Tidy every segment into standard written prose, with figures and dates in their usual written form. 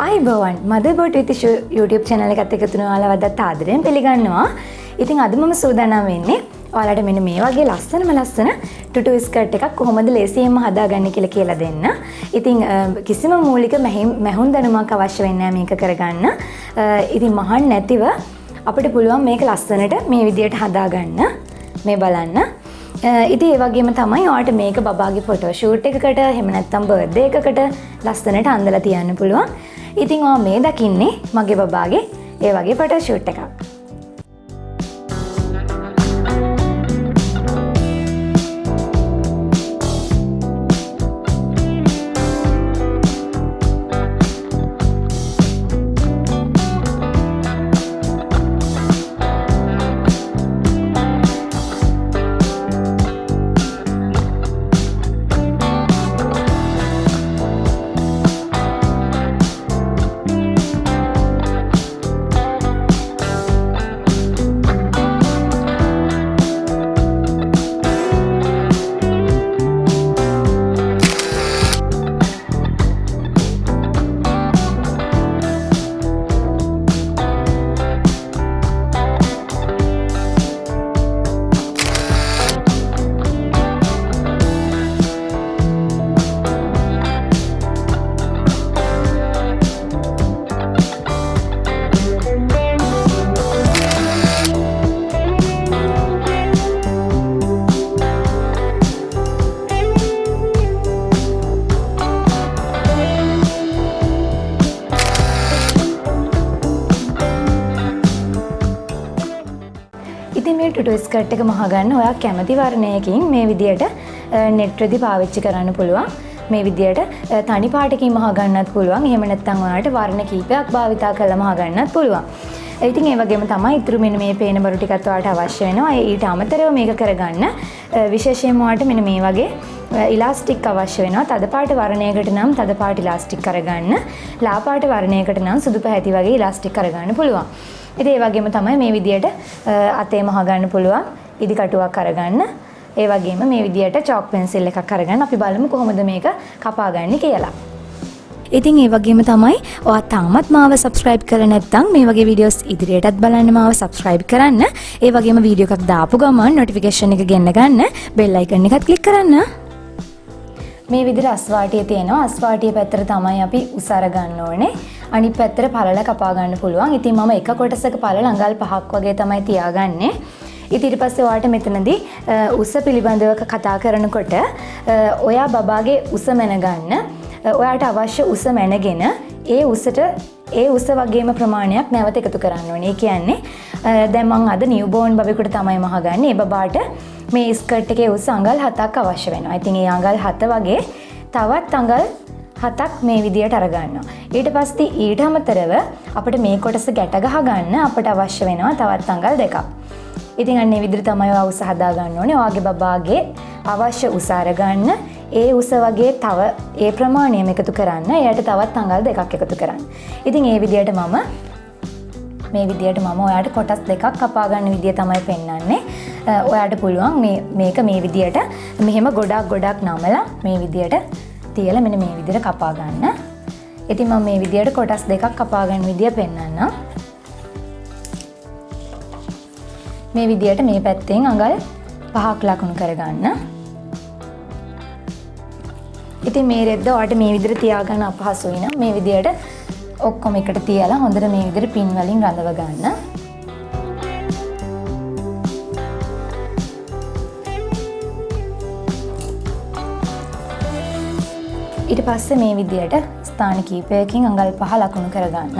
ආයිබෝවන් Motherboard with ishu YouTube channel එකත් එක්ක තුන ඔයාලා වදත් ආදරයෙන් පිළිගන්නවා. ඉතින් අද මම සූදානම් වෙන්නේ ඔයාලට මෙන්න මේ වගේ ලස්සන Tutu Skirt එකක් කොහොමද ලේසියෙන්ම හදාගන්නේ කියලා දෙන්න. ඉතින් කිසිම මූලික මැහුම් දැනුමක් අවශ්‍ය වෙන්නේ නැහැ මේක කරගන්න. ඉතින් මහන් නැතිව අපිට පුළුවන් මේක ලස්සනට මේ විදියට හදාගන්න. මේ බලන්න. ඉතින් ඒ වගේම තමයි ඔයාලට මේක බබාගේ ෆොටෝ ෂූට් එකකට එහෙම නැත්නම් බර්ත්ඩේ එකකට ලස්සනට අඳලා තියන්න පුළුවන්. ඉතින් ඔයා මේ දකින්නේ මගේ බබාගේ ඒ වගේ ෆොටෝ ෂූට් එකක්. ඉතින් මේ Tutu Skirt එක මහ ගන්න ඔයා කැමති වර්ණයකින් මේ විදියට net රෙදි පාවිච්චි කරන්න පුළුවන්. මේ විදියට තනි පාටකින් මහ ගන්නත් පුළුවන්. එහෙම නැත්නම් ඔයාලට වර්ණ කීපයක් භාවිතා කරලා මහ ගන්නත් පුළුවන්. ඉතින් ඒ වගේම තමයි ඉතුරු මෙන්න මේ පේන බරු ටිකත් ඔයාලට අවශ්‍ය වෙනවා. ඊට අමතරව මේක කරගන්න විශේෂයෙන්ම ඔයාලට මෙන්න මේ වගේ ඉලාස්ටික් අවශ්‍ය වෙනවා. තද පාට වර්ණයකට නම් තද පාට ඉලාස්ටික් කරගන්න. ලා පාට වර්ණයකට නම් සුදු පැහැති වගේ ඉලාස්ටික් කරගන්න පුළුවන්. ඉතින් ඒ වගේම තමයි මේ විදියට අතේ මහ ගන්න පුළුවන්. ඉදි කටුවක් අරගන්න. ඒ වගේම මේ විදියට චොක් පෙන්සිල් එකක් අරගන්න. අපි බලමු කොහොමද මේක කපාගන්නේ කියලා. ඉතින් ඒ වගේම තමයි ඔයා තාමත් මාව subscribe කරලා නැත්නම් මේ වගේ videos ඉදිරියටත් බලන්න මාව subscribe කරන්න. ඒ වගේම වීඩියෝ එකක් දාපු ගමන් notification එක ගෙන්න ගන්න bell icon එකත් click කරන්න. මේ විදිහට අස්වාටිය තියෙනවා. අස්වාටිය පැත්තට තමයි අපි උස අරගන්න ඕනේ. අනිත් පැත්තට පළල කපා ගන්න පුළුවන්. ඉතින් මම එක කොටසක පළල අඟල් 5ක් වගේ තමයි තියාගන්නේ. ඉතින් ඊට පස්සේ ඔයාලට මෙතනදී උස පිළිබඳව කතා කරනකොට ඔයා බබාගේ උස මැනගන්න. ඔයාලට අවශ්‍ය උස මැනගෙන ඒ උස වගේම ප්‍රමාණයක් නැවත එකතු කරන්න ඕනේ. ඒ කියන්නේ දැන් මම අද නිව්බෝර්න් බබෙකුට තමයි මහගන්නේ. ඒ බබාට මේ ස්කර්ට් එකේ උස අඟල් 7ක් අවශ්‍ය වෙනවා. ඉතින් ඒ අඟල් 7 වගේ තවත් අඟල් 7ක් මේ විදියට අරගන්නවා. ඊට පස්සේ ඊට අමතරව අපිට මේ කොටස ගැට ගහ ගන්න අපිට අවශ්‍ය වෙනවා තවත් අඟල් 2ක්. ඉතින් අන්න ඒ විදිහට තමයි ඔයා උස හදා ගන්න ඕනේ. ඔයාගේ බබාගේ අවශ්‍ය උස අරගන්න. ඒ උස වගේ තව ඒ ප්‍රමාණයම එකතු කරන්න. එයාට තවත් අඟල් 2ක් එකතු කරන්න. ඉතින් මේ විදියට මම ඔයාට කොටස් දෙකක් කපා ගන්න විදිය තමයි පෙන්වන්නේ. ඔයාට පුළුවන් මේක මේ විදියට මෙහෙම ගොඩක් නමලා මේ විදියට තියලා මෙන්න මේ විදියට කපා ගන්න. ඉතින් මම මේ විදියට කොටස් දෙකක් කපා ගන්න විදිය පෙන්වන්නම්. මේ විදියට මේ පැත්තෙන් අඟල් 5ක් ලකුණු කරගන්න. ඉතින් මේ රෙද්ද ඔයාලට මේ විදියට තියාගන්න අපහසුයි නම් මේ විදියට ඔක්කොම එකට තියලා හොඳට මේ විදියට පින් වලින් රඳව ගන්න. ඊට පස්සේ මේ විදියට ස්ථාන කීපයකින් අඟල් 5 ලකුණු කරගන්න.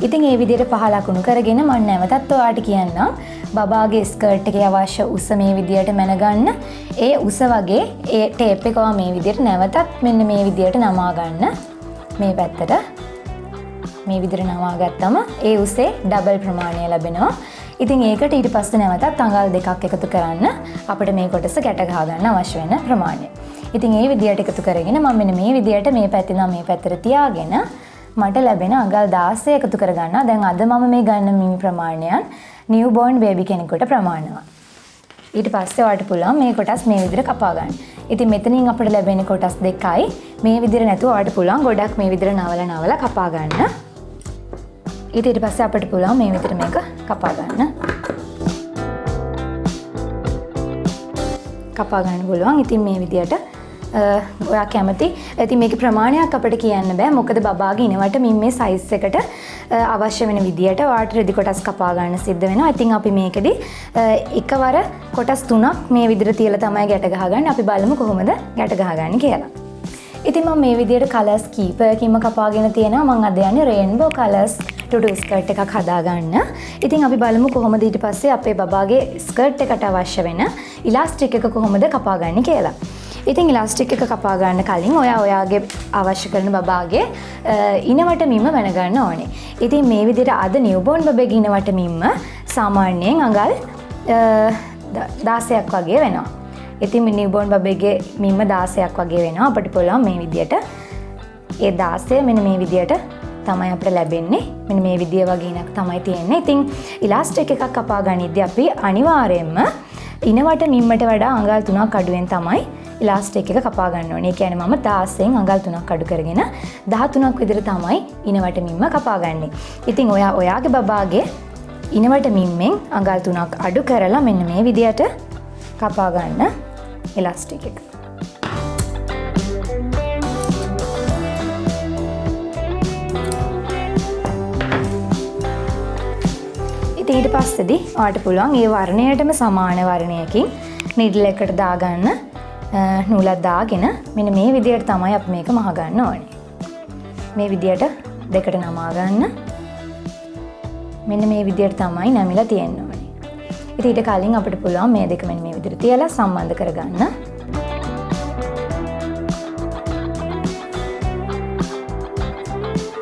ඉතින් මේ විදියට 5 ලකුණු කරගෙන මම නැවතත් ඔයාලට කියන්නම් බබාගේ ස්කර්ට් එකේ අවශ්‍ය උස මේ විදියට මැනගන්න. ඒ උස වගේ ඒ ටේප් එක මේ විදියට නැවතත් මෙන්න මේ විදියට නමා ගන්න. මේ පැත්තට මේ විදියට නමා ගත්තම ඒ උසේ ඩබල් ප්‍රමාණය ලැබෙනවා. ඉතින් ඒකට ඊට පස්සේ නැවතත් අඟල් 2ක් එකතු කරන්න අපිට මේ කොටස ගැට ගහ ගන්න අවශ්‍ය වෙන ප්‍රමාණය. ඉතින් මේ විදියට එකතු කරගෙන මම මෙන්න මේ විදියට මේ පැත්තේ නම් මේ පැත්තට තියාගෙන මට ලැබෙන අඟල් 16 එකතු කරගන්නවා. දැන් අද මම මේ ගන්න මිනි ප්‍රමාණයන් නිව්බෝර්න් බේබි කෙනෙකුට ප්‍රමාණවත්. ඊට පස්සේ ඔයාලට පුළුවන් මේ කොටස් මේ විදිහට කපා ගන්න. ඉතින් මෙතනින් අපිට ලැබෙන කොටස් දෙකයි. මේ විදිහට නැතුව ඔයාලට පුළුවන් ගොඩක් මේ විදිහට නවලා කපා ගන්න. ඊට පස්සේ අපිට පුළුවන් මේ විදිහට මේක කපා ගන්න. කපා ගන්න පුළුවන්. ඉතින් මේ විදිහට ඔයා කැමති. ඉතින් මේකේ ප්‍රමාණයක් අපිට කියන්න බෑ. මොකද බබාගේ ඉනවට මේ සයිස් එකට අවශ්‍ය වෙන විදිහට ඔයාට රෙදි කොටස් කපා ගන්න සිද්ධ වෙනවා. ඉතින් අපි මේකෙදි එකවර කොටස් 3ක් මේ විදිහට තියලා තමයි ගැට ගහගන්නේ. අපි බලමු කොහොමද ගැට ගහගන්නේ කියලා. ඉතින් මම මේ විදිහට කලර්ස් කීපයකින්ම කපාගෙන තියෙනවා. මම අද යන්නේ රේන්බෝ කලර්ස් ටුටු ස්කර්ට් එකක් හදාගන්න. ඉතින් අපි බලමු කොහොමද ඊට පස්සේ අපේ බබාගේ ස්කර්ට් එකට අවශ්‍ය වෙන ඉලාස්ටික් එක කොහොමද කපාගන්නේ කියලා. ඉතින් ඉලාස්ටික් එක කපා ගන්න කලින් ඔයාගේ අවශ්‍ය කරන බබාගේ ඉනවට මිම්ම වෙන ගන්න ඕනේ. ඉතින් මේ විදිහට අද නිව්බෝර්න් බබේගේ ඉනවට මිම්ම සාමාන්‍යයෙන් අඟල් 16ක් වගේ වෙනවා. ඉතින් නිව්බෝර්න් බබේගේ මිම්ම 16ක් වගේ වෙනවා. අපිට පුළුවන් මේ විදිහට ඒ 16 මෙන්න මේ විදිහට තමයි අපිට ලැබෙන්නේ. මෙන්න මේ විදිය වගේ ඉනක් තමයි තියෙන්නේ. ඉතින් ඉලාස්ටික් එකක් කපා ගනිද්දී අපි අනිවාර්යයෙන්ම ඉනවට මිම්මට වඩා අඟල් 3ක් අඩුවෙන් තමයි ඉලාස්ටික් එක කපා ගන්න ඕනේ. ඒ කියන්නේ මම 16න් අඟල් 3ක් අඩු කරගෙන 13ක් විතර තමයි ඉනවට මිම්ම කපා ගන්නෙ. ඉතින් ඔයාගේ බබාගේ ඉනවට මිම්මෙන් අඟල් 3ක් අඩු කරලා මෙන්න මේ විදියට කපා ගන්න ඉලාස්ටික් එක. ඊට පස්සේදී ඔයාලට පුළුවන් ඒ වර්ණයටම සමාන වර්ණයකින් නිඩල් එකට දාගන්න නූලක් දාගෙන මෙන්න මේ විදියට තමයි අපි මේක මහ ගන්න ඕනේ. මේ විදියට දෙකට නමා ගන්න. මෙන්න මේ විදියට තමයි නැමිලා තියෙන්න ඕනේ. ඉතින් ඊට කලින් අපිට පුළුවන් මේ දෙක මෙන්න මේ විදියට තියලා සම්බන්ධ කරගන්න.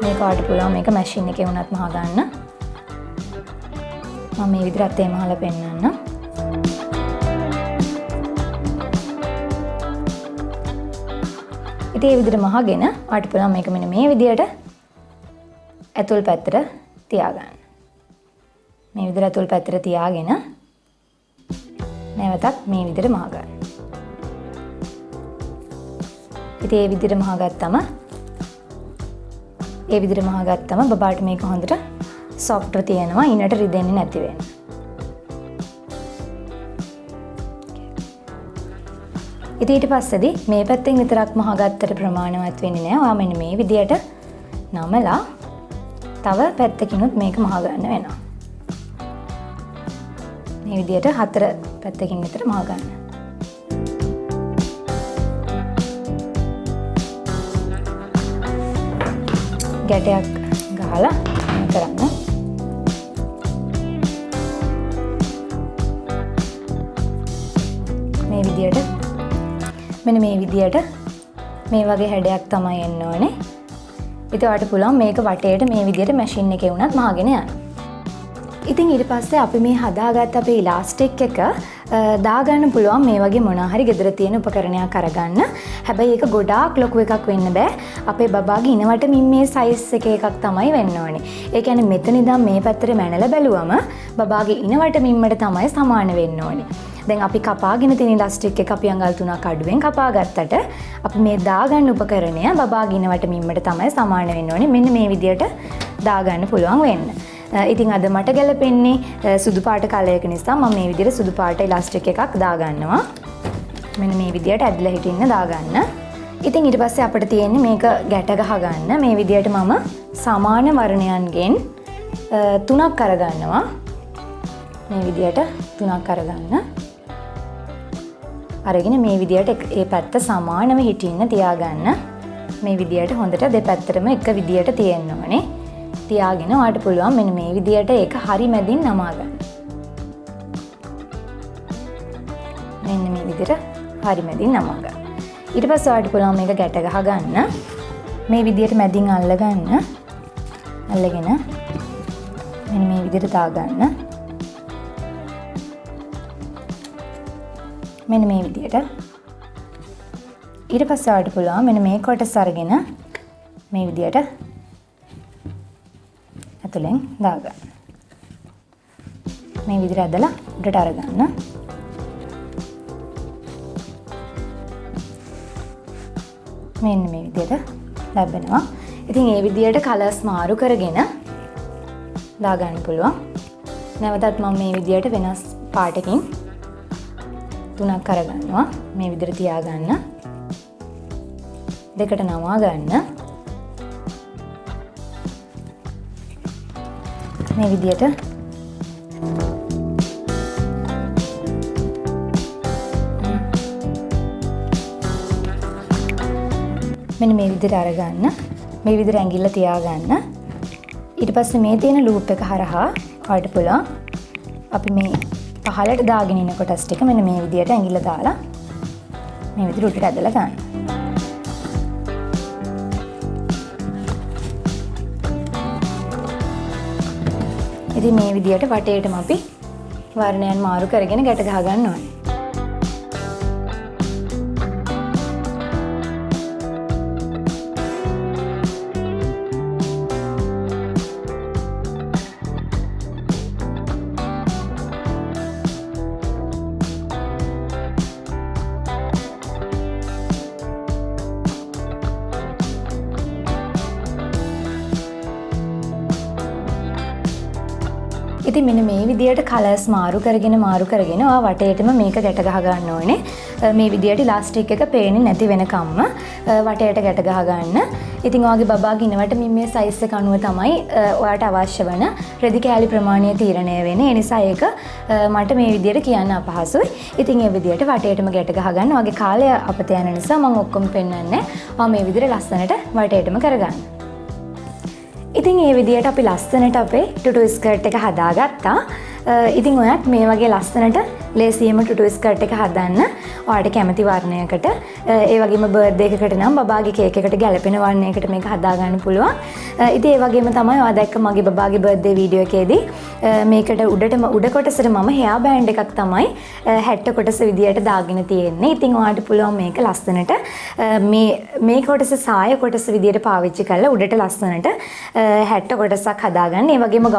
මේක ඔයාලට පුළුවන් මේක මැෂින් එකේ වුණත් මහ ගන්න. මම මේ විදිහට ඒ මහල පෙන්නන්න. ඉතින් මේ විදිහට මහගෙන ඔයාලට පුළුවන් මේක මෙන්න මේ විදිහට ඇතුල් පැත්තට තියාගන්න. මේ විදිහට ඇතුල් පැත්තට තියාගෙන නැවතත් මේ විදිහට මහ ගන්න. ඉතින් මේ විදිහට මහගත්තම බබාට මේක හොඳට සොෆ්ට් තියෙනවා. ඉනට රිදෙන්නේ නැති වෙන්න. ඉතින් ඊට පස්සේදී මේ පැත්තෙන් විතරක් මහගත්තට ප්‍රමාණවත් වෙන්නේ නැහැ. ඔයා මෙන්න මේ විදියට නමලා තව පැත්තකිනුත් මේක මහ ගන්න වෙනවා. මේ විදියට 4 පැත්තකින් විතර මහ ගන්න. ගැටයක් ගහලා කරන්න. මෙන්න මේ විදියට මේ වගේ හැඩයක් තමයි එන්න ඕනේ. ඉතින් ඔයාලට පුළුවන් මේක වටේට මේ විදියට මැෂින් එකේ වුණත් මහගෙන යන්න. ඉතින් ඊට පස්සේ අපි මේ හදාගත්ත අපේ ඉලාස්ටික් එක දාගන්න පුළුවන් මේ වගේ මොනවා හරි ගෙදර තියෙන උපකරණයක් අරගන්න. හැබැයි ඒක ගොඩාක් ලොකු එකක් වෙන්න බෑ. අපේ බබාගේ ඉනවට මිම්මේ සයිස් එකක් තමයි වෙන්න ඕනේ. ඒ කියන්නේ මෙතන ඉඳන් මේ පැත්තට මැනලා බැලුවම බබාගේ ඉනවට මිම්මට තමයි සමාන වෙන්න ඕනේ. දැන් අපි කපාගෙන තියෙන ඉලාස්ටික් එක අපි අඟල් 3ක් අඩුවෙන් කපා ගත්තට අපි මේ දාගන්න උපකරණය බබාගේ ඉනවට මිම්මට තමයි සමාන වෙන්න ඕනේ. මෙන්න මේ විදියට දාගන්න පුළුවන් වෙන්න. ඉතින් අද මට ගැලපෙන්නේ සුදු පාට කලයක නිසා මම මේ විදිහට සුදු පාට ඉලාස්ටික් එකක් දාගන්නවා. මෙන්න මේ විදිහට ඇදලා හිටින්න දාගන්න. ඉතින් ඊට පස්සේ අපිට තියෙන්නේ මේක ගැට ගහගන්න. මේ විදිහට මම සමාන වර්ණයන්ගෙන් 3ක් අරගන්නවා. මේ විදිහට 3ක් අරගන්න. අරගෙන මේ විදිහට ඒ පැත්ත සමානව හිටින්න තියාගන්න. මේ විදිහට හොඳට දෙපැත්තටම එක විදිහට තියෙන්න ඕනේ. තියාගෙන ඔයාලට පුළුවන් මෙන්න මේ විදියට ඒක හරි මැදින් නමා ගන්න. මෙන්න මේ විදියට හරි මැදින් නමා ගන්න. ඊට පස්සේ ඔයාලට පුළුවන් මේක ගැට ගහ ගන්න. මේ විදියට මැදින් අල්ල ගන්න. අල්ලගෙන මෙන්න මේ විදියට දා ගන්න. මෙන්න මේ විදියට. ඊට පස්සේ ඔයාලට පුළුවන් මෙන්න මේ කොටස අරගෙන මේ විදියට ඇතුලෙන් දාගන්න. මේ විදිහට ඇදලා උඩට අරගන්න. මෙන්න මේ විදිහට ලැබෙනවා. ඉතින් මේ විදිහට කලර්ස් මාරු කරගෙන දාගන්න පුළුවන්. නැවතත් මම මේ විදිහට වෙනස් පාටකින් 3ක් කරගන්නවා. මේ විදිහට තියාගන්න. දෙකට නවා ගන්න. මේ විදිහට මෙන්න මේ විදිහට අරගන්න. මේ විදිහට ඇඟිල්ල තියාගන්න. ඊට පස්සේ මේ තියෙන ලූප් එක හරහා ඔයාලට පුළුවන් අපි මේ පහළට දාගෙන ඉන්න කොටස් ටික මෙන්න මේ විදිහට ඇඟිල්ල දාලා මේ විදිහට උඩට ඇදලා ගන්න. ඉතින් මේ විදිහට වටේටම අපි වර්ණයන් මාරු කරගෙන ගැට ගහ ගන්න ඕනේ. ඉතින් මෙන්න මේ විදිහට කලර්ස් මාරු කරගෙන ඔයා වටේටම මේක ගැට ගහ ගන්න ඕනේ. මේ විදිහට ඉලාස්ටික් එක පේන්නේ නැති වෙනකම්ම වටේට ගැට ගහ ගන්න. ඉතින් ඔයාගේ බබා ගිනවට මේ සයිස් එක අනුව තමයි ඔයාට අවශ්‍ය වෙන රෙදි කෑලි ප්‍රමාණය තීරණය වෙන්නේ. ඒ නිසා ඒක මට මේ විදිහට කියන්න අපහසුයි. ඉතින් මේ විදිහට වටේටම ගැට ගහ ගන්න. ඔයාගේ කාලය අපත යන නිසා මම ඔක්කොම පෙන්වන්නේ. ඔයා මේ විදිහට ලස්සනට වටේටම කරගන්න. ඉතින් මේ විදිහට අපි ලස්සනට අපේ ටුටු ස්කර්ට් එක හදාගත්තා. ඉතින් ඔයත් මේ වගේ ලස්සනට ලේසියෙම ටුටු ස්කර්ට් එක හදන්න. ඔයාලට කැමති වර්ණයකට ඒ වගේම බර්ත්ඩේ එකකට නම් බබාගේ කේක් එකට ගැලපෙන වර්ණයකට මේක හදාගන්න පුළුවන්. ඉතින් ඒ වගේම තමයි ඔයා දැක්ක මගේ බබාගේ බර්ත්ඩේ වීඩියෝ එකේදී මේකට උඩ කොටසට මම හෙයා බෑන්ඩ් එකක් තමයි 60 කොටස විදියට දාගෙන තියෙන්නේ. ඉතින් ඔයාලට පුළුවන් මේක ලස්සනට මේ කොටස සාය කොටස විදියට පාවිච්චි කරලා උඩට ලස්සනට 60 කොටසක් හදාගන්න. ඒ වගේම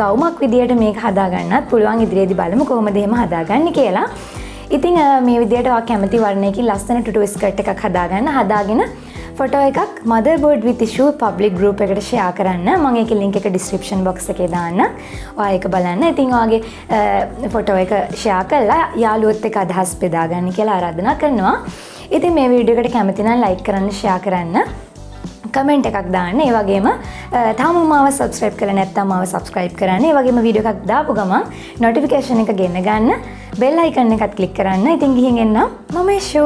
ගවුමක් විදියට මේක හදාගන්නත් පුළුවන්. ඉදිරියේදී බලමු කොහොමද එහෙම හදාගන්නේ කියලා. ඉතින් මේ විදියට ඔයා කැමති වර්ණයකින් ලස්සන ටුටු ස්කර්ට් එකක් හදාගෙන ෆොටෝ එකක් Motherboard with issue public group එකට share කරන්න. මම ඒකේ link එක description box එකේ දාන්න. ඔයා ඒක බලන්න. ඉතින් ඔයාගේ ෆොටෝ එක share කරලා යාළුවොත් එක්ක අදහස් බෙදාගන්න කියලා ආරාධනා කරනවා. ඉතින් මේ වීඩියෝ එකට කැමති නම් like කරන්න, share කරන්න. කමෙන්ට් එකක් දාන්න. ඒ වගේම තාම මාව subscribe කරලා නැත්නම් මාව subscribe කරන්න. ඒ වගේම වීඩියෝ එකක් දාපු ගමන් notification එක ගෙන්න ගන්න. bell icon එකත් click කරන්න. ඉතින් ගිහින් එන්න. මම ishu